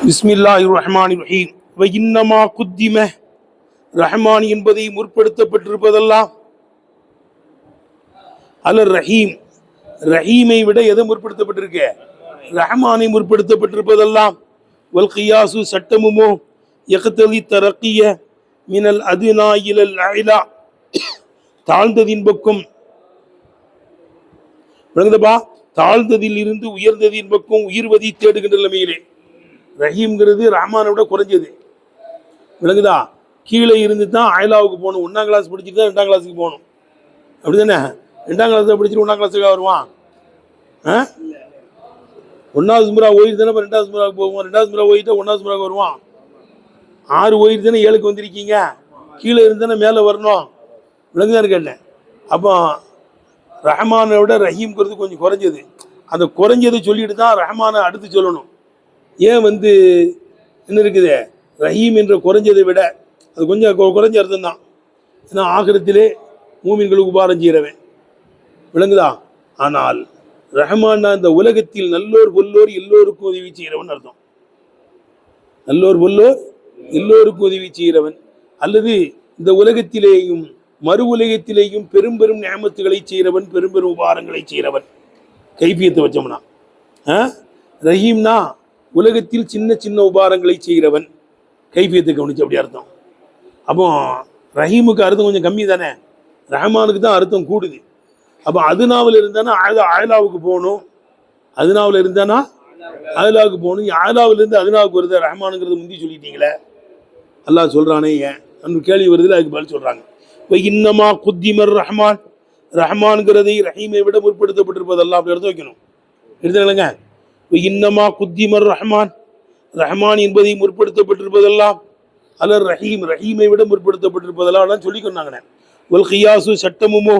பிஸ்மில்லாஹிர் ரஹ்மானிர் ரஹீம். வஇன்னமா குத்திம ரஹ்மான் என்பதை முற்படுத்தப்பட்டிருப்பதெல்லாம் அலர் ரஹீம், ரஹீமை விட எது முற்படுத்தப்பட்டிருக்க? ரஹ்மானை முற்படுத்தப்பட்டிருப்பதெல்லாம். வல் கியாசு சட்டமுமோ யக்தலி தரக்கிய மினல் அதுனா இலல் அலா, தாழ்ந்ததின் பக்கம் விளங்குதப்பா, தாழ்ந்ததில் இருந்து உயர்ந்ததின் பக்கம் உயர்வதை தேடுகின்ற நிலைமையிலே. ரஹீம்ங்கிறது ரஹ்மானை விட குறைஞ்சது, விளங்குதா? கீழே இருந்து தான் ஆயிலாவுக்கு போகணும். 1ஆம் கிளாஸ் படிச்சுட்டு தான் 2ஆம் கிளாஸுக்கு போகணும், அப்படி தானே? 2ஆம் கிளாஸ் படிச்சுட்டு 1ஆம் கிளாஸுக்கு வருவான். 1வது சுமரா ஓயிட்டு தானே 2வது சுமராவுக்கு போவோம். 2வது சுமரா ஓயிட்டா 1வது சுமராவுக்கு வருவான். 6 ஓயிட்டு தானே 7க்கு வந்திருக்கீங்க. கீழே இருந்து தானே மேலே வரணும், விளங்குதான்னு கேட்டேன். அப்போ ரஹ்மானை விட ரஹீம்ங்கிறது கொஞ்சம் குறைஞ்சது. அந்த குறைஞ்சதை சொல்லிட்டு தான் ரஹ்மானை அடுத்து சொல்லணும். ஏன் என்ன இருக்குது, ரஹீம் என்ற குறைஞ்சதை விட அது கொஞ்சம் குறைஞ்ச அர்த்தம் தான். ஏன்னா ஆகிரத்திலே மூமின்களுக்கு உபாரம் செய்கிறவன், விளங்குதா? ஆனால் ரஹ்மான் இந்த உலகத்தில் நல்லோர் பொல்லோர் எல்லோருக்கும் உதவி செய்கிறவன் அர்த்தம். நல்லோர் பொல்லோர் எல்லோருக்கும் உதவி செய்கிறவன், அல்லது இந்த உலகத்திலேயும் மறு உலகத்திலேயும் பெரும் பெரும் நியமத்துகளை செய்கிறவன், பெரும் பெரும் உபாரங்களை செய்கிறவன். கைஃபியத்தை வச்சோம்னா ரஹீம்னா உலகத்தில் சின்ன சின்ன உபாரங்களை செய்கிறவன். கைஃபியத்தை கவனிச்சு அப்படி அர்த்தம். அப்போ ரஹீமுக்கு அர்த்தம் கொஞ்சம் கம்மி தானே, ரஹ்மானுக்கு தான் அர்த்தம் கூடுது. அப்போ அதுனாவில் இருந்தானா ஆயிலாவுக்கு போகணும், அதுனாவில் இருந்தானா ஆயிலாவுக்கு போகணும். ஆயிலாவிலிருந்து அதுனாவுக்கு வருது, ரஹ்மானுங்கிறது முந்தி சொல்லிட்டீங்களே, அல்லாஹ் சொல்கிறானே ஏன் அந்த கேள்வி வருதுல, அதுக்கு பதில் சொல்கிறாங்க. இப்போ இன்னமா குத்திமர் ரஹ்மான், ரஹ்மான்கிறதை ரஹீமை விட முற்படுத்தப்பட்டிருப்பதெல்லாம் அப்படி எடுத்து வைக்கணும். எடுத்துக்கலங்க. இன்னமா குத்திமர் ரஹ்மான், ரஹ்மான் என்பதை முற்படுத்தப்பட்டிருப்பதெல்லாம் அலர் ரஹீம், ரஹீமை விட முற்படுத்தப்பட்டிருப்பதெல்லாம் சொல்லிக்கொண்டாங்க. வல் கியாசு சட்டமுமோ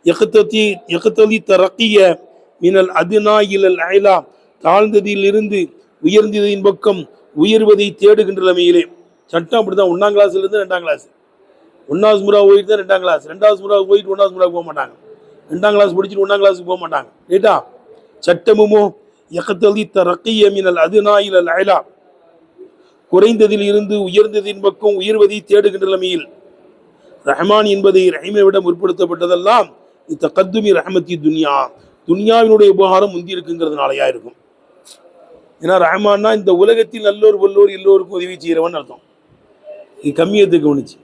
யக்தலி தரக்கிய மினல் அதுனா இலல் அலா, தாழ்ந்ததில் இருந்து உயர்ந்ததின் பக்கம் உயர்வதை தேடுகின்ற நிலைமையிலே. சட்டம் அப்படிதான். 1ஆம் கிளாஸ்ல இருந்து 2ஆம் கிளாஸ், 1வது சுமரா போயிட்டு தான் 2ஆம் கிளாஸ், 2வது சுமரா போயிட்டு 1வது சுமராவுக்கு போக மாட்டாங்க, 2ஆம் கிளாஸ் படிச்சுட்டு 1ஆம் கிளாஸுக்கு போக மாட்டாங்க. ரைட்டா? சட்டமுமோ யக்தலி தரக்கிய மினல் அதுனா இலல் அலா, குறைந்ததில் இருந்து உயர்ந்ததின் பக்கம் உயர்வதை தேடுகின்ற நிலைமையில். ரஹ்மான் என்பதை ரஹீமை விட முற்படுத்தப்பட்டதெல்லாம் தகத்துமி ரஹ்மத்தி துன்யா, துன்யாவினுடைய உபகாரம் முந்தி இருக்குங்கிறதுனாலயா இருக்கும். ஏன்னா ரஹ்மான்னா இந்த உலகத்தில் நல்லோர் வல்லோர் எல்லோருக்கும் உதவி செய்கிறவன் அர்த்தம். இது கம்மியத்தை கவனிச்சு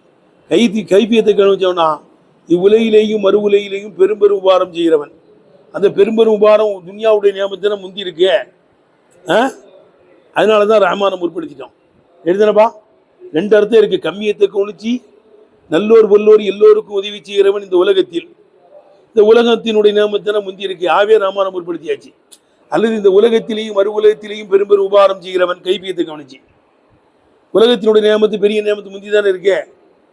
கைப்பியத்தை கவனிச்சவனா இவ்வுலகிலேயும் மறு உலகிலேயும் பெரும் பெரும் உபாரம் செய்கிறவன். அந்த பெரும்பெரும் உபாரம் துன்யாவுடைய நியமத்தின முந்தி இருக்கு. அதனால தான் ரஹ்மானை முற்படுத்திட்டோம். எழுதுனப்பா, 2 அர்த்தம் இருக்கு. கம்மியத்தை கவனிச்சு நல்லோர் வல்லோர் எல்லோருக்கும் உதவி செய்கிறவன் இந்த உலகத்தில், இந்த உலகத்தினுடைய நியமத்தின முந்தி இருக்கு. ஆவே ரஹ்மானை முற்படுத்தியாச்சு. அல்லது இந்த உலகத்திலேயும் மறு உலகத்திலேயும் பெரும்பெரும் உபாரம் செய்கிறவன், கைப்பியத்தை கவனிச்சு உலகத்தினுடைய நியமத்து பெரிய நியமத்து முந்தி தானே இருக்கு.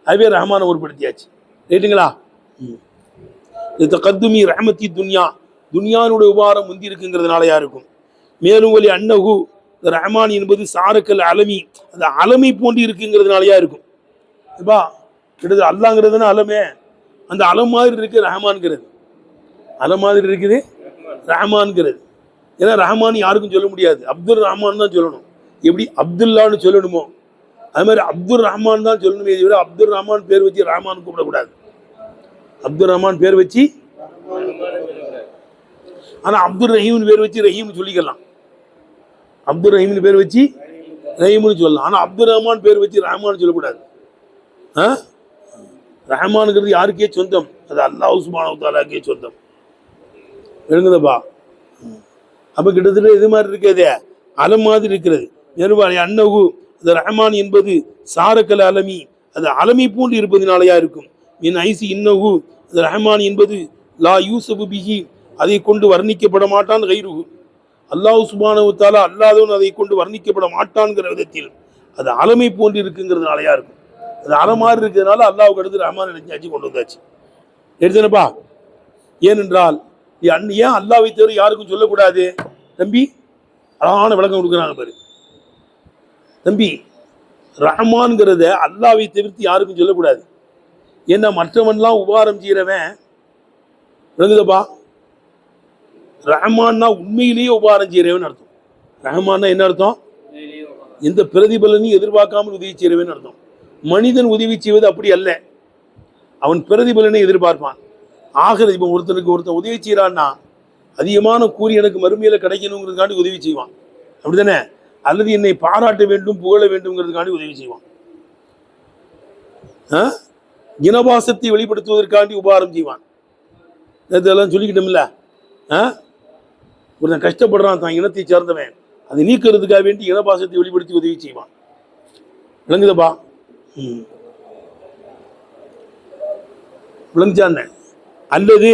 ஆவே ரஹ்மானை முற்படுத்தியாச்சு. ரைட்டுங்களா? தகத்துமி ரஹ்மத்தி துன்யா, துன்யானுடைய உபாரம் முந்தி இருக்குங்கிறதுனாலயா இருக்கும். மேலும் வலி அன்னஹு, ரஹ்மான் என்பது சாரக்கல் அலமி, அந்த அலமை போன்று இருக்குங்கிறதுனாலயா இருக்கும். இப்பா கிட்டது அல்லாங்கிறதுனா அலமே, அந்த அலம் மாதிரி இருக்கு ரஹ்மான்கிறது, அலம் மாதிரி இருக்குது ரஹ்மான்கிறது. ஏன்னா ரஹ்மான் யாருக்கும் சொல்ல முடியாது, அப்துல் ரஹ்மான் தான் சொல்லணும். எப்படி அப்துல்லான்னு சொல்லணுமோ அது மாதிரி அப்துல் ரஹ்மான் தான் சொல்லணுமே தவிர அப்துல் ரஹ்மான் பேர் வச்சு ரஹ்மான் கூப்பிடக்கூடாது. அப்துல் ரஹ்மான் பேர் வச்சு, ஆனா அப்துல் ரஹீம்னு பேர் வச்சு ரஹீம்னு சொல்லிக்கலாம். அப்துல் ரஹீம்னு பேர் வச்சு ரஹீம்னு சொல்லலாம். ஆனா அப்துல் ரஹ்மான் பேர் வச்சு ரஹ்மான் சொல்லக்கூடாது. ரஹ்மானுங்கிறது யாருக்கே சொந்தம், அது அல்லாஹ் சுப்ஹானஹு வ தஆலாக்கே சொந்தம். எழுங்குதப்பா. அப்ப கிட்டத்தட்ட இது மாதிரி இருக்கிறதே அலம் மாதிரி இருக்கிறது. நெருவாளி அன்னஹு, அந்த ரஹ்மான் என்பது சாரக்கல் அலமி, அது அலமி போன்று இருப்பதனாலயா இருக்கும். என் ஐசி இன்னஹு, அந்த ரஹ்மான் என்பது லா யூசபு பிஹி, அதை கொண்டு வர்ணிக்கப்பட மாட்டான். கைருகு, அல்லாஹ் சுப்ஹானஹு வ தஆலா அல்லாதவன் அதை கொண்டு வர்ணிக்கப்பட மாட்டான்ங்கிற விதத்தில் அது அலமை போன்று இருக்குங்கிறதுனாலயா இருக்கும். அது அலமாறு இருக்கிறதுனால அல்லாஹ்வுக்கு அடுத்து ரஹ்மான் நினைச்சாச்சு கொண்டு வந்தாச்சு. எடுத்துனப்பா. ஏனென்றால் ஏன் அல்லாஹ்வை தவிர யாருக்கும் சொல்லக்கூடாது? தம்பி அழகான விளக்கம் கொடுக்குறாங்க பாரு. தம்பி ரஹ்மான்ங்கிறத அல்லாஹ்வை தவிர்த்து யாருக்கும் சொல்லக்கூடாது. ஏன்னா மற்றவன்லாம் உபாரம் செய்கிறவன், விளங்குதப்பா, ரஹ்மான்னா உண்மையிலேயே உபகாரம் செய்கிறவன் அர்த்தம். ரஹ்மான்னா என்ன அர்த்தம்? எந்த பிரதிபலனையும் எதிர்பார்க்காமல் உதவி செய்யறவன் அர்த்தம். மனிதன் உதவி செய்வது அப்படி அல்ல, அவன் பிரதிபலனை எதிர்பார்ப்பான். ஆகிறது இப்போ ஒருத்தன் உதவி செய்யறான்னா அதிகமான கூறி எனக்கு மறுமையில கிடைக்கணுங்கிறதுக்காண்டி உதவி செய்வான், அப்படித்தானே? அல்லது என்னை பாராட்ட வேண்டும் புகழ வேண்டும்ங்கிறதுக்காண்டி உதவி செய்வான். இனவாசத்தை வெளிப்படுத்துவதற்காண்டி உபகாரம் செய்வான். இதெல்லாம் சொல்லிக்கிட்டோம்ல. ஒருத்தன் கஷ்டப்படுறான், தான் இனத்தை சேர்ந்தவன், அதை நீக்கிறதுக்காக வேண்டி இனபாசத்தை வெளிப்படுத்தி உதவி செய்வான். விளங்குதப்பா? விளங்குச்சான்னு அல்லது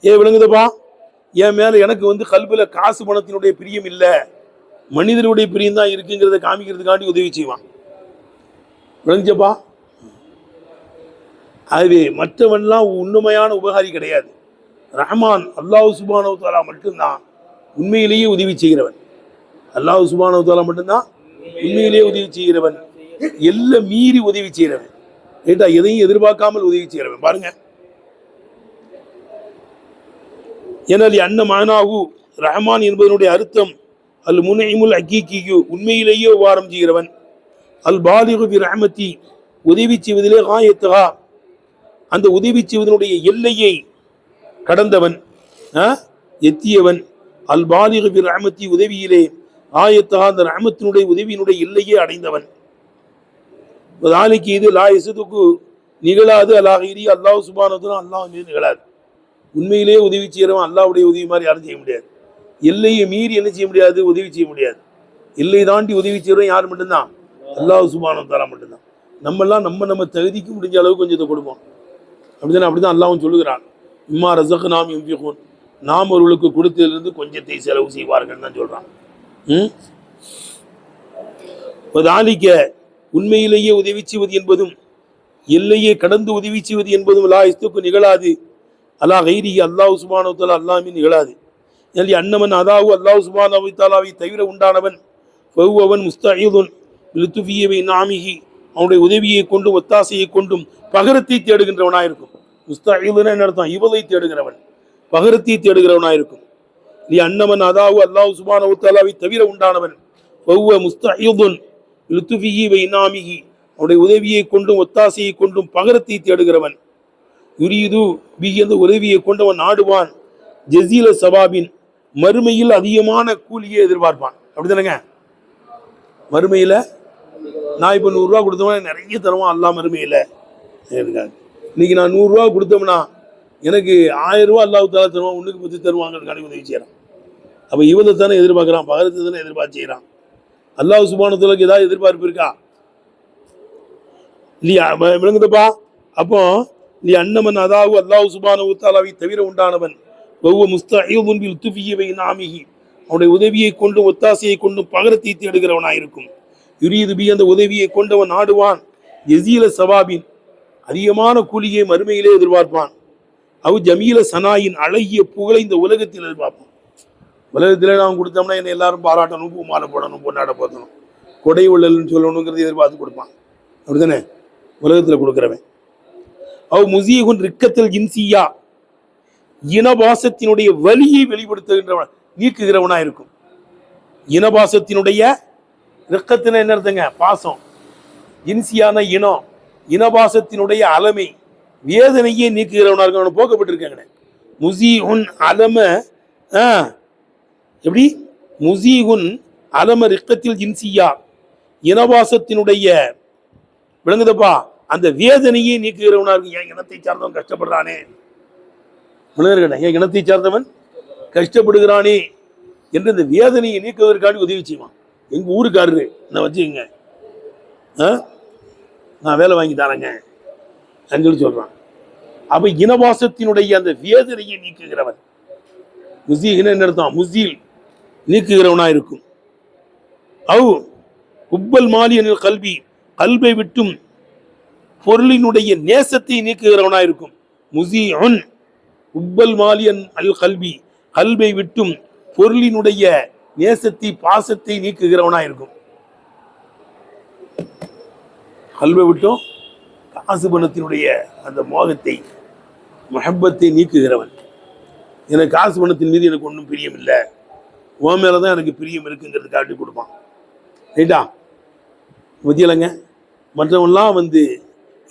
விளங்குதப்பா, என் மேல எனக்கு கல்வில காசு பணத்தினுடைய பிரியம் இல்லை, மனிதனுடைய பிரியம் தான் இருக்குங்கிறத காமிக்கிறதுக்காண்டி உதவி செய்வான். விளங்குச்சப்பா? ஆகவே மற்றவன்லாம் உண்மையான உபகாரி கிடையாது. ரஹ்மான் அல்லாஹ் சுப்ஹானஹு வ தஆலா மட்டும்தான் உண்மையிலேயே உதவி செய்கிறவன். அல்லாஹ் சுப்ஹானஹு வ தஆலா மட்டும்தான் உண்மையிலேயே உதவி செய்கிறவன், எல்லாம் மீறி உதவி செய்கிறவன். ஏட்டா எதையும் எதிர்பார்க்காமல் உதவி செய்கிறவன். பாருங்க, எனவே அன்ன மானாகு ரஹ்மான் என்பதனுடைய அர்த்தம் அல் முன்இமுல் ஹகீகியு, உண்மையிலேயே உபகாரம் செய்கிறவன். அல் பாலிகு பி ரஹ்மதி, உதவி செய்வதிலே காயத்தகா, அந்த உதவி செய்வதனுடைய எல்லையை கடந்தவன், எத்தியவன். அல் பாலிகு பி ரஹ்மதி, உதவியிலே ஆயத்தகா, அந்த ரஹ்மத்தினுடைய உதவியினுடைய எல்லையே அடைந்தவன். இது லா இசுதுக்கு நிகழாது அல்லாஹிரி, அல்லாஹ் சுப்ஹானஹு வ தஆலா அல்லாஹ் மீது நிகழாது. உண்மையிலேயே உதவி செய்யறவன் அல்லாஹ்வுடைய உதவி மாதிரி யாரும் செய்ய முடியாது. எல்லையை மீறி என்ன செய்ய முடியாது? உதவி செய்ய முடியாது. எல்லை தாண்டி உதவி செய்யறவன் யார் மட்டும்தான்? அல்லாஹ் சுப்ஹானஹு வ தஆலா மட்டும்தான். நம்மெல்லாம் நம்ம தகுதிக்கு முடிஞ்ச அளவுக்கு கொஞ்சத்தை கொடுப்போம், அப்படித்தானே? அப்படிதான் அல்லாஹ்வும் சொல்லுகிறான், இம்மா ரஸக்னாஹும் யுன்ஃபிகூன், நாம் அவர்களுக்கு கொடுத்ததிலிருந்து கொஞ்சத்தை செலவு செய்வார்கள் தான் சொல்றான். உண்மையிலேயே உதவி செய்வது என்பதும் எல்லையை கடந்து உதவி செய்வது என்பதும் லா இஸ்துக்கு நிகழாது அலா கைரி, அல்லாஹ் சுப்ஹானஹு வ தஆலா அல்லாஹ்மீ நிகழாது. எனவே அன்னமன் அதாஹு, அல்லாஹ் சுப்ஹானஹு வ தஆலாவை தவிர உண்டானவன், ஃபஹுவன் முஸ்தஈதுன் லிதுஃபிய பி இன்ஆமிஹி, அவனுடைய உதவியை கொண்டு ஒத்தாசையை கொண்டும் பகரத்தை தேடுகின்றவனாயிருக்கும். முஸ்தஈதுனா என்ன அர்த்தம்? இவதை தேடுகிறவன், பகரத்தை தேடுகிறவனாயிருக்கும். நீ அன்னமன் அதாஹு, அல்லாஹ் சுப்ஹானஹு வ தஆலாவை தவிர உண்டானவன், ஃபஹுவ முஸ்தஈதுன் லிதுஃபிய பி இன்ஆமிஹி, அவனுடைய உதவியை கொண்டும் ஒத்தாசையை கொண்டும் பகரத்தை தேடுகிறவன். யுரீது பிஹி, அந்த உதவியை கொண்டவன் நாடுவான். ஜஸீல சவாபின், மறுமையில் அதிகமான கூலியை எதிர்பார்ப்பான். அப்படிதானங்க? மறுமையில நான் இப்போ 100 ரூபா கொடுத்தவன் நிறைய தருவான் அல்லாஹ் மறுமையில. இன்னைக்கு நான் 100 ரூபா கொடுத்தோம்னா எனக்கு 1000 ரூபா அல்லாஹ் தஆலா தருவான், ஒண்ணுக்கு 10 தருவாங்க, உதவி செய்யறான். அப்ப இவதை தானே எதிர்பார்க்கிறான், பகரத்தை தானே எதிர்பார்த்து செய்யறான். அல்லாஹ் சுப்ஹானஹு வ தஆலாக்கு ஏதாவது எதிர்பார்ப்பு இருக்கா? இல்லையா? விளங்குதப்பா? அப்போ நீ அன்னமன் அதாஹு, அல்லாஹ் சுப்ஹானஹு வ தஆலாவை தவிர உண்டானவன், வஹுவ முஸ்தஈதுன் பில் துஃபிய பி இன்ஆமிஹி, அவனுடைய உதவியை கொண்டு ஒத்தாசையை கொண்டு பகரத்தை தேடுகிறவனாயிருக்கும். யுரீது பி, அந்த உதவியை கொண்டவன் நாடுவான். ஜஸீல சவாபின், அதிகமான கூலியை மறுமையிலே எதிர்பார்ப்பான். அவ் ஜமீல சனாயின், அழகிய புகழை இந்த உலகத்தில் எதிர்பார்ப்பான். உலகத்தில் நான் கொடுத்தோம்னா என்னை எல்லாரும் பாராட்டணும், பூ மாலை போடணும், பொன்னாட போத்தணும், கொடை உள்ளல்னு சொல்லணுங்கிறத எதிர்பார்த்து கொடுப்பான். அப்படித்தானே உலகத்தில் கொடுக்குறவன். அவ் முசீகுன் ரிக்கத்தில் ஜின்சியா, இனபாசத்தினுடைய வலியை வெளிப்படுத்துகின்றவன், நீக்குகிறவனா இருக்கும். இனபாசத்தினுடைய ரிக்கத்தின என்ன அர்த்தங்க? பாசம். ஜின்சியான இனம், இனபாசத்தினுடைய அலமை, வேதனையே நீக்குகிறவனா இருக்கும். அவனை போக்கப்பட்டிருக்காங்க. முசீகுன் அலம, எப்படி? முசீகுன் அலம ரிக்கத்தில் ஜின்சியா, இனவாசத்தினுடைய, விளங்குதப்பா, அந்த வேதனையே நீக்குகிறவனா இருக்கு. என் இனத்தை சார்ந்தவன் கஷ்டப்படுறானே, என் இனத்தை சார்ந்தவன் கஷ்டப்படுகிறானே என்று இந்த வேதனையை நீக்குவதற்காண்டி உதவி செய்வான். எங்க ஊருக்காரரு நான் வச்சுக்கங்க, நான் வேலை வாங்கி தரேங்க சொல்லி சொல்றான். அப்ப இனவாசத்தினுடைய அந்த வேதனையை நீக்குகிறவன். முசீஹ்னு என்ன அர்த்தம்? முசீல், நீக்குகிறவனா இருக்கும். அவ் உப்பல் மாலியனில் கல்வி, கல்வை விட்டும் பொருளினுடைய நேசத்தை நீக்குகிறவனா இருக்கும். முசீஉன் உப்பல் மாலியன் அல் கல்வி, கல்வை விட்டும் பொருளினுடைய நேசத்தை பாசத்தை நீக்குகிறவனா இருக்கும். கல்வை விட்டும் காசு பணத்தினுடைய அந்த மோகத்தை, மஹப்பத்தை நீக்குகிறவன். எனக்கு காசு பணத்தின் மீது எனக்கு ஒன்றும் பிரியம் இல்லை, உன் மேலதான் எனக்கு பிரியம் இருக்குங்கிறது காட்டி கொடுப்பான். ரைட்டா? புத்தியலைங்க. மற்றவன்லாம்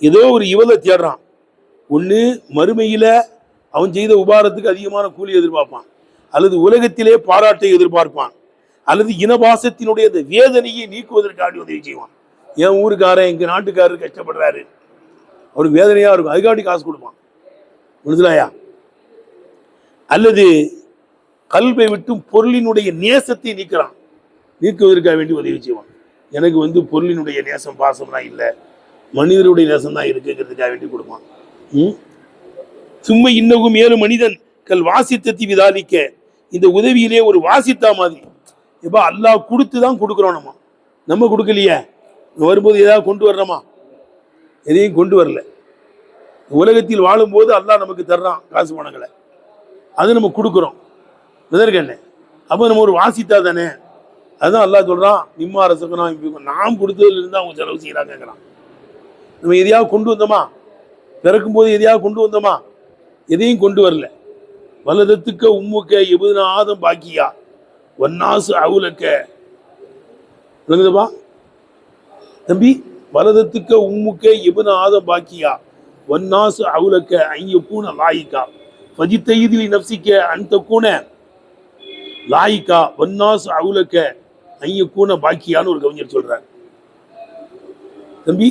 ஏதோ ஒரு இவலை தேடுறான். ஒன்று மறுமையில் அவன் செய்த உபாரத்துக்கு அதிகமான கூலி எதிர்பார்ப்பான், அல்லது உலகத்திலே பாராட்டை எதிர்பார்ப்பான், அல்லது இனவாசத்தினுடைய அந்த வேதனையை நீக்குவதற்காக உதவி செய்வான். என் ஊருக்காரன் எங்கள் நாட்டுக்காரர் கஷ்டப்படுறாரு, அவருக்கு வேதனையாக இருக்கும், அதுக்காண்டி காசு கொடுப்பான். மனசிலாயா? அல்லது கல்வை விட்டும் பொருளினுடைய நேசத்தை நீக்குவதற்காக வேண்டி உதவி செய்வான். எனக்கு பொருளினுடைய நேசம் பாசம்லாம் இல்லை, மனிதருடைய நேசம் தான் இருக்குங்கிறதுக்காக வேண்டி கொடுப்பான். சும்மா இன்னகும் மேலும் மனிதன் கல் வாசித்தத்தி விதாலிக்க, இந்த உதவியிலே ஒரு வாசித்தா மாதிரி. எப்போ அல்லாஹ் கொடுத்து தான் கொடுக்குறோம், நம்ம கொடுக்கலையே. வரும்போது ஏதாவது கொண்டு வர்றோமா? எதையும் கொண்டு வரல. உலகத்தில் வாழும்போது அல்லாஹ் நமக்கு தர்றான் காசு பணங்களை, அது நம்ம கொடுக்குறோம். என்ன அப்போ நம்ம ஒரு வாசித்தா தானே. அதுதான் அல்லாஹ் சொல்றான், நிம்மா ரசகனா, நாம் கொடுத்ததுல இருந்து அவங்க செலவு செய்யறாங்கிறான். நம்ம எதையாவது கொண்டு வந்தோமா? பிறக்கும் போது எதையாவது கொண்டு வந்தோமா? எதையும் கொண்டு வரல. வலதத்துக்க உம்முக்க எபுனா ஆதம் பாக்கியா ஒன்னாசு அவுலக்க. விளங்குதுப்பா தம்பி? வலதத்துக்க உம்முக்க எபுனா ஆதம் பாக்கியா ஒன்னாசு அவுலக்க ஐயப்பூன லாயிக்கா ஃபஜித்தையிதிலி நப்சிக்க அன்தக்கூன லாயிக்கா ஒன்னாசு அவுலக்க ஐயக்கூன பாக்கியான்னு ஒரு கவிஞர் சொல்றார். தம்பி,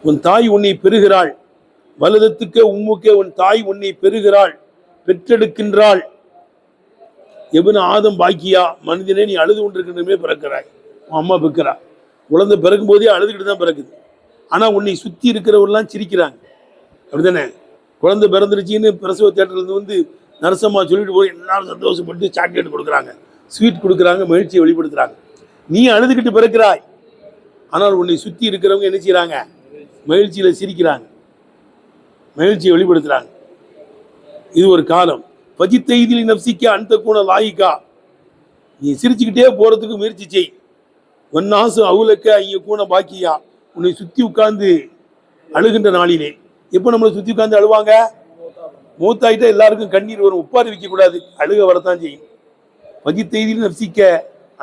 உன் தாய் உன்னை பெறுகிறாள், வலதத்துக்க உம்முக்க உன் தாய் உன்னை பெறுகிறாள், பெற்றெடுக்கின்றாள். எபுன ஆதம் பாக்கியா, மனிதனே நீ அழுது கொண்டிருக்கின்றமே பிறக்கிறாய். உன் அம்மா பிறக்கிறா, குழந்தை பிறக்கும் போதே அழுதுகிட்டு தான் பிறக்குது. ஆனா உன்னை சுத்தி இருக்கிறவரெல்லாம் சிரிக்கிறாங்க, அப்படித்தானே? குழந்தை பிறந்துருச்சின்னு பிரசவ தேட்டர்ல நரசம்மா சொல்லிட்டு போய் எல்லாரும் சந்தோஷப்பட்டு சாக்லேட் கொடுக்குறாங்க, ஸ்வீட் கொடுக்குறாங்க, மகிழ்ச்சியை வெளிப்படுத்துறாங்க. நீ அழுதுகிட்டு பிறக்கிறாய், ஆனால் உன்னை சுத்தி இருக்கிறவங்க என்ன செய்யறாங்க? மகிழ்ச்சியில சிரிக்கிறாங்க, மகிழ்ச்சியை வெளிப்படுத்துறாங்க. இது ஒரு காலம். பஜித்தைதிலி நப்சிக்க அந்த கூட லாயிக்கா, நீ சிரிச்சுக்கிட்டே போறதுக்கு முயற்சி செய். ஒன்னாசு அவுலக்க ஐய கூட பாக்கியா, உன்னை சுத்தி உட்கார்ந்து அழுகின்ற நாளிலே. எப்போ நம்மளை சுத்தி உட்கார்ந்து அழுவாங்க? மூத்தாயிட்டா எல்லாருக்கும் கண்ணீர் வரும், உப்பாரி வைக்க கூடாது, அழுக வரத்தான் செய்யும். பஜித்தைதிலி நப்சிக்க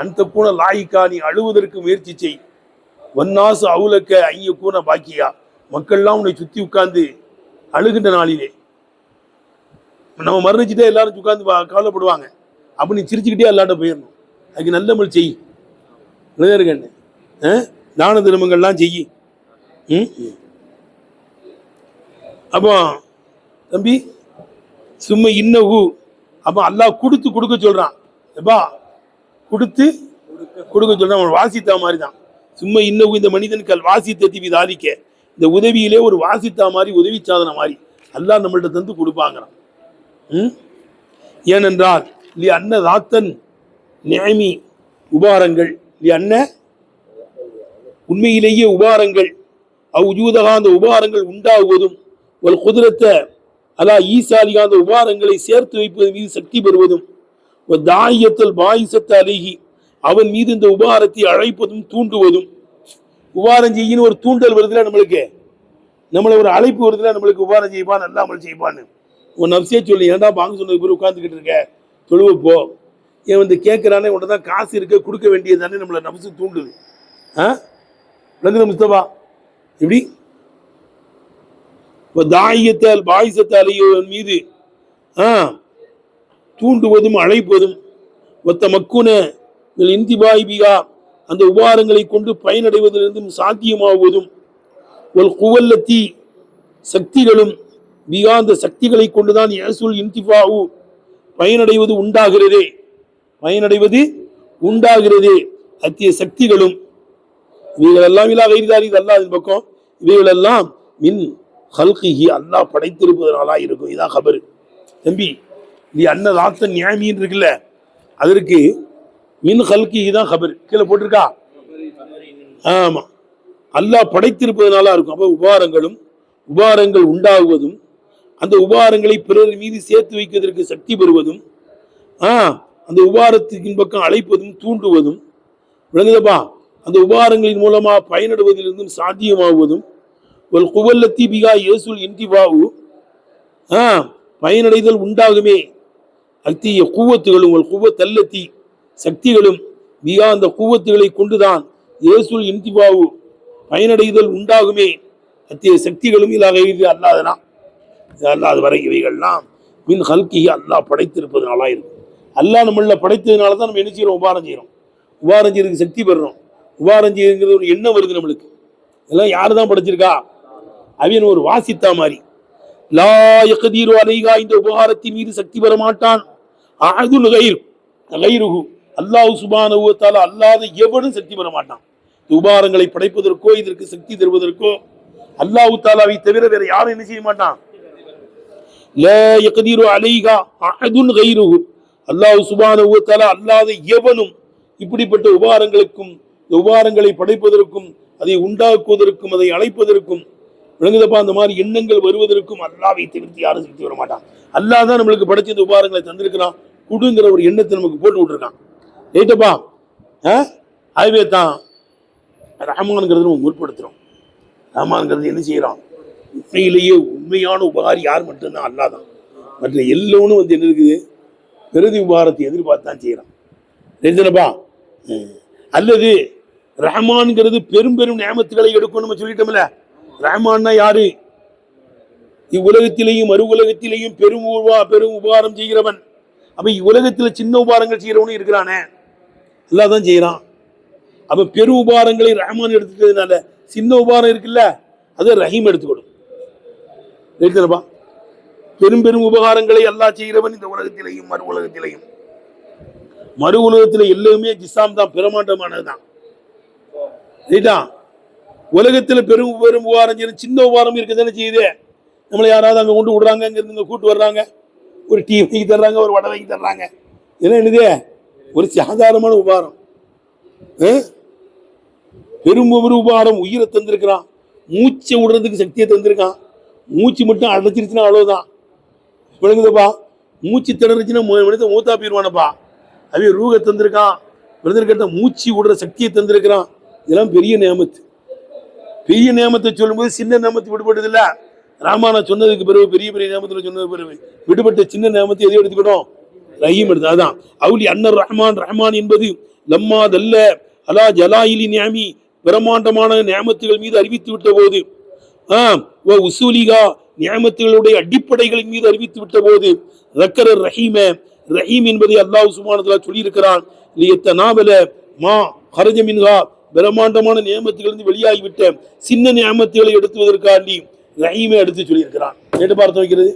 அந்த கூட லாயிக்கா, நீ அழுவதற்கு முயற்சி செய். ஒன்னாசு அவுலக்க ஐய கூட பாக்கியா, மக்கள்லாம் உன்னை சுத்தி உட்கார்ந்து அழுகின்ற நாளிலே. நம்ம மரணிச்சுட்டே எல்லாரும் உட்கார்ந்து கவலைப்படுவாங்க. அப்ப நீ சிரிச்சுக்கிட்டே எல்லாட்ட போயிடணும். அதுக்கு நல்ல முறை செய், இருக்கண்ணு தான தர்மங்கள்லாம் செய்யி. அப்போ தம்பி, சும்மா இன்னகு, அப்போ அல்லாஹ் கொடுக்க சொல்றான். எப்பா கொடுக்க சொல்றான், அவன் வாசித்தா மாதிரி தான். சும்மா இன்னகு இந்த மனிதனுக்கு வாசித்தத்தி விதாலிக்க, இந்த உதவியிலே ஒரு வாசித்தா மாதிரி, உதவி சாதனை மாதிரி அல்லாஹ் நம்மள்ட்ட தந்து கொடுப்பாங்கிறான். ஏனென்றால் லி அன்ன தாத்தன் நியமி, உபாரங்கள், லி அன்ன உண்மையிலேயே உபாரங்கள், அவ்ஜூதகா அந்த உபாரங்கள் உண்டாகுவதும், ஒரு குதிரத்தை அலா ஈசாலிகா அந்த உபாரங்களை சேர்த்து வைப்பது மீது சக்தி பெறுவதும், ஒரு தாயத்தல் பாயிசத்த அழகி அவன் மீது இந்த உபாரத்தை அழைப்பதும் தூண்டுவதும். உபாரம் செய்யின்னு ஒரு தூண்டல் வருதுல நம்மளுக்கு, நம்மளை ஒரு அழைப்பு வருதுல நம்மளுக்கு, உபாரம் செய்வான் நல்லா அமல் செய்வான்னு. உன் நப்சியே சொல்லி, ஏன்டா பாங்க சொன்னது பேர் உட்காந்துக்கிட்டு இருக்க, தொழுவப்போ. ஏன் கேட்கிறானே, உன்னை தான் காசு இருக்க கொடுக்க வேண்டியது தானே நம்மளை நப்சு தூண்டுது. விளங்குது முஸ்தபா? இப்படி தாயத்தால் பாயிசத்தாலையோன் மீது தூண்டுவதும் அழைப்பதும், ஒத்த மக்குன இந்திபாய்பிகா அந்த உபாரங்களை கொண்டு பயனடைவதிலிருந்தும் சாத்தியமாகுவதும், ஒரு குவல்லத்தி சக்திகளும் பிகா அந்த சக்திகளை கொண்டுதான் ஏசுல் இன்திஃபாவு பயனடைவது உண்டாகிறதே. அத்திய சக்திகளும் இவைகளெல்லாம் இல்லா கைதாரி அல்லாஹ்வின் பக்கம், இவைகளெல்லாம் மின் ஹல்கிஹி அல்லாஹ் படைத்திருப்பதனாலா இருக்கும். இதான் கபரு தம்பி. நீ அன்னதாத்த நியாமின்னு இருக்குல்ல, அதற்கு மின் ஹல்கிஹி தான் கபரு கீழே போட்டிருக்கா. ஆமா, அல்லாஹ் படைத்திருப்பதனாலா இருக்கும். அப்ப உபாரங்கள் உண்டாகுவதும், அந்த உபாரங்களை பிறர் மீது சேர்த்து வைப்பதற்கு சக்தி பெறுவதும், அந்த உபாரத்தின் பக்கம் அழைப்பதும் தூண்டுவதும், விளங்குதப்பா? அந்த உபாரங்களின் மூலமா பயனடுவதிலிருந்தும் சாத்தியமாகுவதும், ஒரு குவல்லத்தி பிகா ஏசுல் இன்டிபாவு பயனடைதல் உண்டாகுமே. அத்திய கூவத்துகளும் ஒரு குவத்தல்லத்தி சக்திகளும் மிகா அந்த கூவத்துகளை கொண்டுதான் இயேசுல் இன்திபாவு பயனடைதல் உண்டாகுமே. அத்திய சக்திகளும் இல்லாத அல்லாதனா அல்லாத வரை இவைகள்லாம் மின் ஹல்கி அல்லாஹ் படைத்திருப்பதனாலா இருக்கும். அல்லாஹ் நம்மள படைத்ததுனால தான் நம்ம என்ன செய்யறோம்? உபாரம் செய்யறோம். உபாரம் செய்யறதுக்கு சக்தி பெறணும். உபாரம் செய்யறது ஒரு எண்ணம் வருது நம்மளுக்கு. இதெல்லாம் யாரு தான் படைச்சிருக்கா? அவன் ஒரு வாசித்தா மாதிரி. லா யக்தீரு அலைஹா, இந்த உபகாரத்தின் மீது சக்தி பெற மாட்டான். அஹதுல் கைருஹு, அல்லாஹ் சுப்ஹானஹு வ தஆலா அல்லாத எவனும் சக்தி பெற மாட்டான். உபகாரங்களை படைப்பதற்கோ இதற்கு சக்தி தருவதற்கோ அல்லாஹ் தஆலாவை தவிர வேற யாரும் என்ன செய்ய மாட்டான். லா யக்தீரு அலைஹா அஹதுல் கைருஹு, அல்லாஹ் சுப்ஹானஹு வ தஆலா அல்லாத எவனும் இப்படிப்பட்ட உபகாரங்களுக்கும் உபகாரங்களை படைப்பதற்கும் அதை உண்டாக்குவதற்கும் அதை அழைப்பதற்கும் விளங்குதப்பா அந்த மாதிரி எண்ணங்கள் வருவதற்கும் அல்லாஹ்வை தவிர்த்து யாரும் சக்தி வர மாட்டான். அல்லாஹ் தான் நம்மளுக்கு படைச்ச இந்த உபகாரங்களை தந்திருக்கிறான். குடுங்கிற ஒரு எண்ணத்தை நமக்கு போட்டு விட்டுருக்கான். ரைட்டப்பா? அதுவே தான் ரஹ்மான்ங்கிறது நம்ம முற்படுத்துறோம். ரஹ்மான்ங்கிறது என்ன செய்யறோம்? உண்மையிலேயே உண்மையான உபகாரி யார்? மட்டும்தான் அல்லாஹ் தான். மற்ற எல்லோனும் என்ன இருக்குது? பிரதி உபகாரத்தை எதிர்பார்த்து தான் செய்யறான். தெரிஞ்சனப்பா? அல்லது ரஹ்மான்ங்கிறது பெரும் பெரும் நியமத்துகளை எடுக்கும் நம்ம சொல்லிட்டோம்ல. ரஹ்மான்னா யாரு? இவ்வுலகத்திலேயும் மறு உலகத்திலேயும் பெரும் உபகாரம் செய்கிறவன். அப்ப இவ்வுலகத்துல சின்ன உபகாரங்கள் செய்யறவனும் இருக்கிறானே, அல்லாஹ் தான் செய்யறான். அப்ப பெரும் உபகாரங்களை ரஹ்மான் எடுத்துக்கிறதுனால சின்ன உபகாரம் இருக்குல்ல, அதை ரஹீம் எடுத்துக்கொடும். பெரும் பெரும் உபகாரங்களை அல்லாஹ் செய்கிறவன் இந்த உலகத்திலேயும் மறு உலகத்திலேயும். மறு உலகத்துல எல்லாமே ஜிசாம் தான், பிரமாண்டமானதுதான். ரைட்டா? உலகத்துல பெரும் பெரும் உபகாரம் செய்யணும், சின்ன உபகாரம் இருக்குதானே செய்யுது. நம்மளை யாராவது அங்க கொண்டு விடுறாங்க, அங்க இருந்து கூட்டு வர்றாங்க, ஒரு டீ வாங்கி தர்றாங்க, ஒரு வடை வாங்கி தர்றாங்க. இதெல்லாம் என்னது? ஒரு சாதாரணமான உபகாரம். பெரும் உபகாரம் உயிரை தந்திருக்கிறான். மூச்சை விடுறதுக்கு சக்தியை தந்திருக்கான். மூச்சு மட்டும் அடைச்சிருச்சுன்னா அவ்வளவுதான். விளங்குதப்பா? மூச்சு திணறுச்சுன்னா மனித மூத்தா போயிருவானப்பா. அவன் ரூகை தந்திருக்கான். விருந்திருக்கிட்ட மூச்சு விடுற சக்தியை தந்திருக்கிறான். இதெல்லாம் பெரிய நியமத்து. பெரிய நியமத்தை சொல்லும்போது சின்ன நியமத்து விடுபட்டது இல்ல. ராமானா சொன்னதுக்கு பிறகு பெரிய பெரிய நியமத்துல சொன்னதுக்கு பிறகு விடுபட்ட சின்ன நியமத்தை எதை எடுத்துக்கணும்? ரஹீம் எடுத்து. அதான் அவுலி அன்னர் ரஹ்மான். ரஹ்மான் என்பது லம்மாதல்ல அலா ஜலாயிலி நியாமி, பிரமாண்டமான நியமத்துகள் மீது அறிவித்து விட்ட போது, உசூலிகா நியமத்துகளுடைய அடிப்படைகளின் மீது அறிவித்து விட்ட போது, ரக்கர ரஹீம, ரஹீம் என்பதை அல்லாஹ் சுப்ஹானஹு வ தஆலா சொல்லியிருக்கிறான். லியத்தனாவல மா ஹரஜ மின்ஹா, பிரமாண்டமான நியமத்துகளிலிருந்து வெளியாகிவிட்ட சின்ன நியமத்துகளை எடுத்துவதற்காண்டி ரஹீமை எடுத்து சொல்லியிருக்கிறான். கேட்டு பார்த்து வைக்கிறது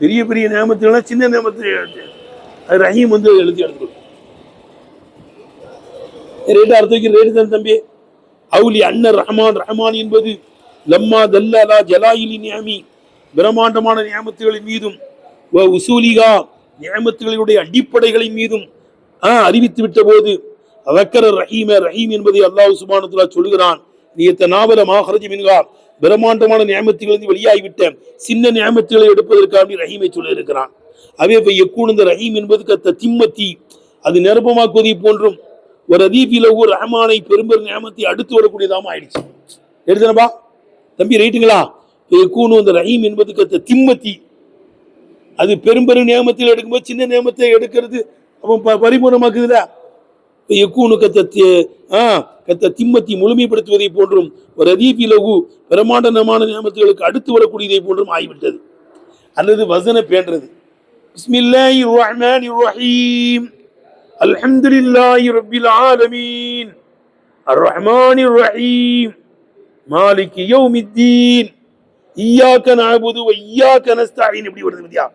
பெரிய பெரிய நியமத்துகள் சின்ன நியமத்தை ரஹீம் எழுதி எடுத்துக்கணும். ரேட்டு அர்த்தம் வைக்கிற ரேட்டு தான் தம்பி. அவுலி அன்னர் ரஹ்மான். ரஹ்மான் என்பது லம்மா தல்லா ஜலாயிலி நியமி, பிரமாண்டமான நியமத்துகளின் மீதும் உசூலிகா நியமத்துகளுடைய அடிப்படைகளின் மீதும் அறிவித்து விட்ட போது, அவக்கர ரஹீம, ரஹீம் என்பதை அல்லாஹ் சுப்ஹானஹு வ தஆலா சொல்கிறான். லியத்தனாவல மா ஹரஜ மின்ஹா, பிரமாண்டமான நியமத்துகளிலிருந்து வெளியாகிவிட்ட சின்ன நியமத்துகளை எடுப்பதற்காக ரஹீமை சொல்ல இருக்கிறான். அவே யக்கூன், இந்த ரஹீம் என்பது கத்த திம்மத்தி, அது நிரப்பமாக்குவதை போன்றும், ஒரு அதீபிலகு ரஹ்மானை பெரும்பெரும் நியமத்தை அடுத்து வரக்கூடியதாம ஆயிடுச்சு. எடுத்தனப்பா தம்பி? ரைட்டுங்களா? யக்கூன், இந்த ரஹீம் என்பது கத்த திம்மத்தி, அது பெரும்பெரும் நியமத்தில் எடுக்கும்போது சின்ன நியமத்தை எடுக்கிறது அவன் பரிபூர்ணமாக்குதுல. யக்கூனு கத்த திம்மத்தி, முழுமைப்படுத்துவதை போன்றும், ஒரு அதீபிலகு பிரமாண்டமான நியமத்துகளுக்கு அடுத்து வரக்கூடியதை போன்றும் ஆகிவிட்டது. அல்லது வசன பேன்றது. பிஸ்மில்லாஹிர் ரஹ்மானிர் ரஹீம், அல்ஹம்துலில்லாஹி ரப்பில் ஆலமீன், அர் ரஹ்மானிர் ரஹீம், மாலிகி யௌமித்தீன், இய்யாக நஅபுது வ இய்யாக நஸ்தஈன். இப்படி வருது இல்லையா?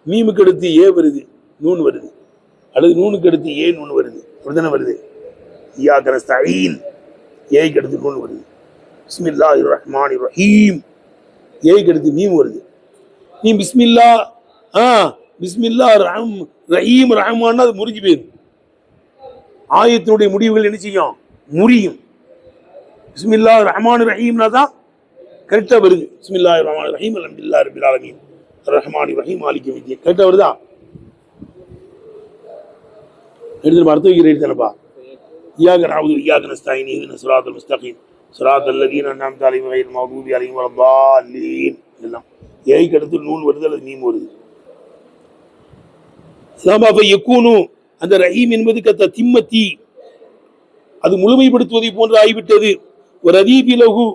மீமுக்கு அடுத்து ஏ வருது, நூன் வருது. அல்லது நூனுக்கு அடுத்து ஏ நூன் வருது. அப்படிதானே வருது? இய்யாக நஸ்தஈன், ஏய்க்கு அடுத்து நூன் வருது. பிஸ்மில்லாஹிர் ரஹ்மானிர் ரஹீம், ஏய்க்கு அடுத்து மீம் வருது. நீ பிஸ்மில்லா பிஸ்மில்லா ரஹீம் ரஹ்மான் அது முறிஞ்சு போயிடும். ஆயத்தினுடைய முடிவுகள் என்ன செய்யும்? முறியும். பிஸ்மில்லாஹ் ரஹ்மான் ரஹீம்னா தான் கரெக்டா வருது. பிஸ்மில்லாஹிர் ரஹ்மானிர் ரஹீம், அல்ஹம்துலில்லாஹி ரப்பில் ஆலமீன், அர் ரஹ்மானிர் ரஹீம், மாலிகி யௌமித்தீன். கரெக்டா வருதா? எடுத்து அர்த்தம் வைக்கிற தானப்பா. இய்யாக நஅபுது வ இய்யாக நஸ்தஈன், இஹ்தினஸ் ஸிராத்தல் முஸ்தகீம், ஸிராத்தல் லதீன அன்அம்த அலைஹிம் கய்ரில் மக்தூபி அலைஹிம் வலத்தாலீன். எல்லாம் ஏய்க்கு அடுத்து நூன் வருது அல்லது மீம் வருது. யக்கூனு அந்த ரஹீம் என்பது கத்த திம்மத்தி, அது முழுமைப்படுத்துவதை போன்று ஆகிவிட்டது. ஒரு அதீபிலகு,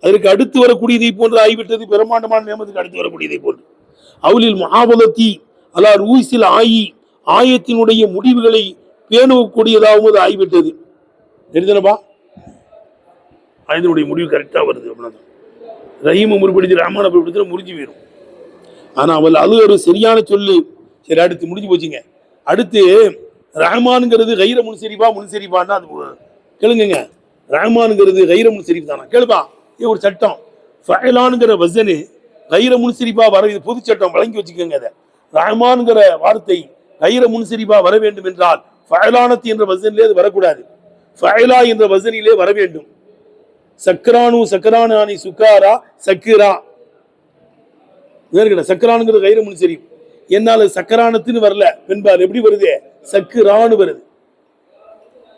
அதற்கு அடுத்து வரக்கூடியதை போன்று ஆகிவிட்டது, பிரம்மாண்டமான நியமத்துக்கு அடுத்து வரக்கூடியதை போன்று. அவளில் மகாபலத்தி அலா ரூசில் ஆயத்தினுடைய முடிவுகளை பேணக்கூடியதாகவும் அது ஆகிவிட்டது. தெரிஞ்சனப்பா, ஆயத்தினுடைய முடிவு கரெக்டா வருது அப்படின்னா ரஹீமை முறிப்படுத்தி ரஹ்மான முறிப்படுத்தி முறிஞ்சு போயிடும். ஆனா அவள் அது ஒரு சரியான சொல்லு. சரி, அடுத்து முடிஞ்சு போச்சுங்க. அடுத்து ரஹ்மானுங்கிறது கைர முன்சரிஃபான்னா அது கேளுங்க. ரஹ்மானுங்கிறது கைர முன்சரிஃப் தானா? கேளுப்பா, இது ஒரு சட்டம். ஃபஅலானுங்கிற வஸனு கைர முன்சரிஃபா வர, இது பொது சட்டம், வழங்கி வச்சுக்கோங்க. அதை ரஹ்மானுங்கிற வார்த்தை கைர முன்சரிஃபா வர வேண்டும் என்றால் ஃபஅலானத் என்ற வஸனிலே அது வரக்கூடாது, ஃபஅலா என்ற வஸனிலே வர வேண்டும். சக்கரானு சக்கரானானி சுக்காரா சக்கிரா, சக்கரானுங்கிறது கைர முன்சரிஃப். என்னால சக்கரானத்துன்னு வரல, பெண்பால் எப்படி வருது? சக்கரானு வருது.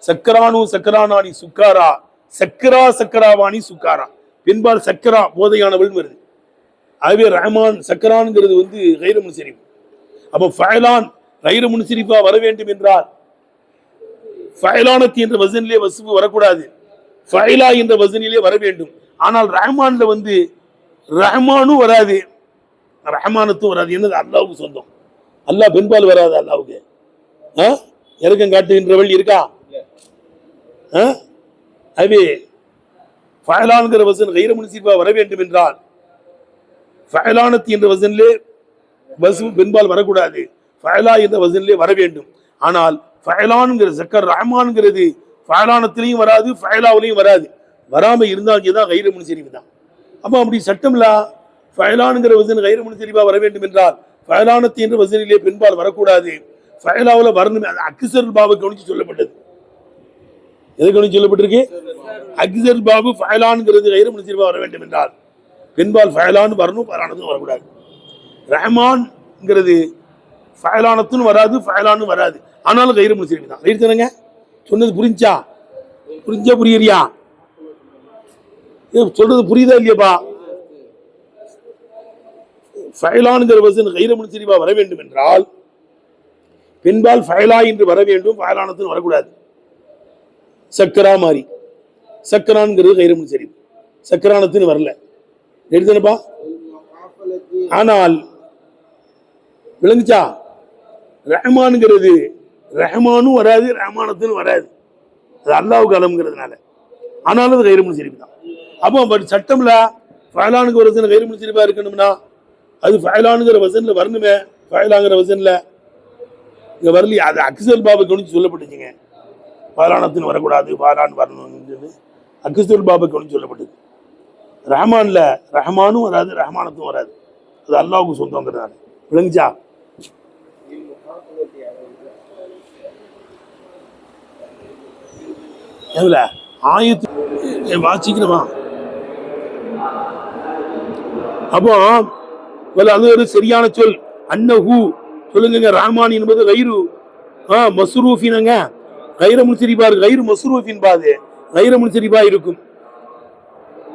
சக்கரானு சக்கரானானி சுக்காரா சக்கரா சக்கராவானி சுக்காரா, பெண்பால் சக்கரா போதையானவள் வருது. ஆகவே ரஹ்மான் சக்கரானுங்கிறது கைர முன்சரிஃப். அப்ப ஃபஅலான் கைர முன்சரிஃபா வர வேண்டும் என்றால் ஃபஅலானத் என்ற வஸனிலே வஸ்ஃபு வரக்கூடாது, ஃபஅலா என்ற வஸனிலே வர வேண்டும். ஆனால் ரஹ்மான்ல ரஹ்மானும் வராது, ரஹ்மானத்தும் வராது. என்னது? அல்லாஹ்வுக்கு சொந்தம். அல்லாஹ் பெண்பால் வராது அல்லாஹ்வுக்கு. இறக்கம் காட்டுகின்றவள் இருக்கா? அவே ஃபஅலான்கிற வஸன் கைர முன்சரிஃபா வர வேண்டும் என்றால் ஃபஅலானத் என்ற வஸனிலே வஸ்ஃபு பெண்பால் வரக்கூடாது, ஃபஅலா என்ற வஸனிலே வர வேண்டும். ஆனால் ஃபஅலான்கிற சக்கர் ரஹ்மான்ங்கிறது ஃபஅலானத்திலையும் வராது, ஃபஅலாவிலையும் வராது. வராம இருந்தால் தான் கைர முன்சரிஃப் தான். அப்போ அப்படி சட்டம்ல ஃபஅலான்கிற வஸன் கைர முன்சரிஃபா வர வேண்டும் என்றால் ஃபஅலானத் என்ற வஸனிலே பெண்பால் வரக்கூடாது, ஃபஅலாவுல வரணும். அது அக்ஸருல் பாபு கவனிச்சு சொல்லப்பட்டது. எது கவனிச்சு சொல்லப்பட்டிருக்கு? அக்ஸருல் பாபு ஃபஅலான்ங்கிறது கைர முன்சரிஃபா வர வேண்டும் என்றால் பெண்பால் ஃபஅலான் வரணும், ஃபஅலானத்தும் வரக்கூடாது. ரஹ்மான்ங்கிறது ஃபஅலானத்தும் வராது, ஃபஅலானும் வராது. ஆனாலும் கைர முன்சரிஃப் தான். ரைட் தானங்க? சொன்னது புரிஞ்சா? புரியறியா? சொல்றது புரியுதா இல்லையாப்பா? ஃபஅலான்கிற வஸன் கைர முன்சரிஃபா வர வேண்டும் என்றால் பெண்பால் ஃபஅலா என்று வர வேண்டும், ஃபஅலானத்தும் வரக்கூடாது. சக்கரா மாதிரி, சக்கரான்ங்கிறது கைர முன்சரிஃப், சக்கரானத்துன்னு வரல. எடுத்தனப்பா. ஆனால் விளங்குச்சா? ரஹ்மான்ங்கிறது ரஹ்மானும் வராது, ரஹ்மானத்துன்னு வராது, அது அல்லாஹ்வுக்கு அலம்ங்கிறதுனால. ஆனாலும் அது கைர முன்சரிஃப் தான். அப்போ சட்டம்ல ஃபஅலானுக்கு ஒரு வஸன் கைர முன்சரிஃபா இருக்கணும்னா அது ஃபஅலானுங்கிற வஸன்ல வரணுமே, ஃபஅலாங்கிற வஸன்ல இங்க வரலையே. அது அக்ஸருல் பாபு கவனிச்சு சொல்லப்பட்டுச்சுங்க. ஃபஅலானத்துன்னு வரக்கூடாது, ஃபஅலான் வரணும், அக்ஸருல் பாபு கவனிச்சு சொல்லப்பட்டது. ரஹ்மான்ல ரஹ்மானும் வராது, ரஹ்மானத்தும் வராது, அது அல்லாஹ்வுக்கு சொந்தங்கிறதுனால. விளங்குச்சா? எதுல ஆயத்து வாசிக்கிறமா? அப்போ அது ஒரு சரியான சொல். அன்னஹு சொல்லுங்க. ரஹ்மான் என்பது கைரு மஸ்ரூஃபினங்க, கைர முன்சரிஃபா இருக்கு. கைரு மஸ்ரூஃபின் பாது கைர முன்சரிஃபா இருக்கும்.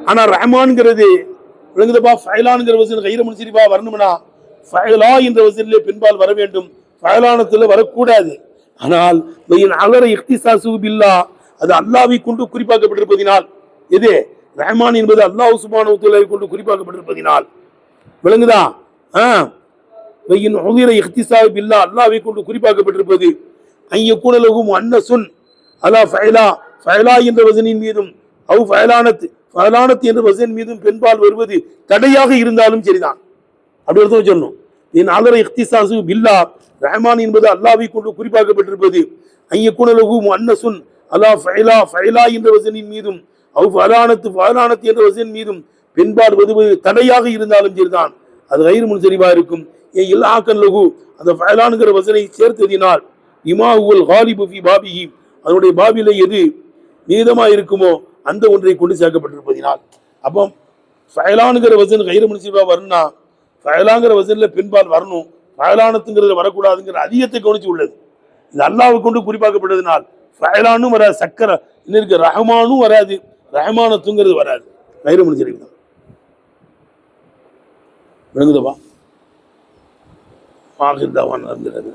ஆனா ரஹ்மான்ங்கிறது விளங்குதப்பா. ஃபஅலான்கிற வஸன் கைர முன்சரிஃபா வரணும்னா ஃபஅலா என்ற வஸனிலே பெண்பால் வர வேண்டும், ஃபஅலானத்துல வரக்கூடாது. ஆனால் அலர இக்திசாசு பில்லாஹ், அது அல்லாஹ்வை கொண்டு குறிப்பாக்கப்பட்டிருப்பதினால், எது ரஹ்மான் என்பது அல்லாஹ் சுப்ஹானஹு வ தஆலாவை கொண்டு குறிப்பாக்கப்பட்டிருப்பதினால். விளங்குதா? இக்திசாசு பில்லாஹ், அல்லாஹ்வை கொண்டு குறிப்பாக்கப்பட்டிருப்பது. ஐயகுன லஹு முஅன்னஸுன் அலா ஃபஅலா, ஃபஅலா என்ற வஸனின் மீதும் அவ் ஃபஅலானத் என்ற வஸன் மீதும் பெண்பால் வருவது தடையாக இருந்தாலும் சரிதான். அப்படி ஒருத்தர் சொல்லணும். என் அலர இக்திசாசு பில்லாஹ், ரஹ்மான் என்பது அல்லாஹ்வை கொண்டு குறிப்பாக்கப்பட்டிருப்பது. ஐயகுன லஹு முஅன்னஸுன் அலா ஃபஅலா, ஃபஅலா என்ற வஸனின் மீதும் அவ் ஃபஅலானத் என்ற வஸன் மீதும் பெண்பால் வருவது தடையாக இருந்தாலும் சரிதான், அது கைர முன்சரிஃபா இருக்கும். இல்ஹாகன் லஹு, அந்த ஃபஅலான்கிற வஸனை சேர்த்ததினால் இமா ஹுவல் காலிபு ஃபி பாபிஹி, அதனுடைய பாபில எது நீதமாக இருக்குமோ அந்த ஒன்றை கொண்டு சேர்க்கப்பட்டிருப்பதினால். அப்போ ஃபஅலான்கிற வஸன் கைர முன்சரிஃபா வரணும்னா ஃபஅலாங்கிற வஸன்ல பெண்பால் வரணும், ஃபஅலானத்துங்கிறதுல வரக்கூடாதுங்கிற அதிகத்தை கவனிச்சு உள்ளது. இது அல்லாஹ்வை கொண்டு குறிப்பாக்கப்பட்டதினால் ஃபஅலானும் வராது, சக்கர இருக்கு, ரஹ்மானும் வராது, ரஹ்மானத்துங்கிறது வராது, கைர முன்சரிஃப் தான். விளங்குதப்பா? ஆகிர் தாவான் இருந்தது.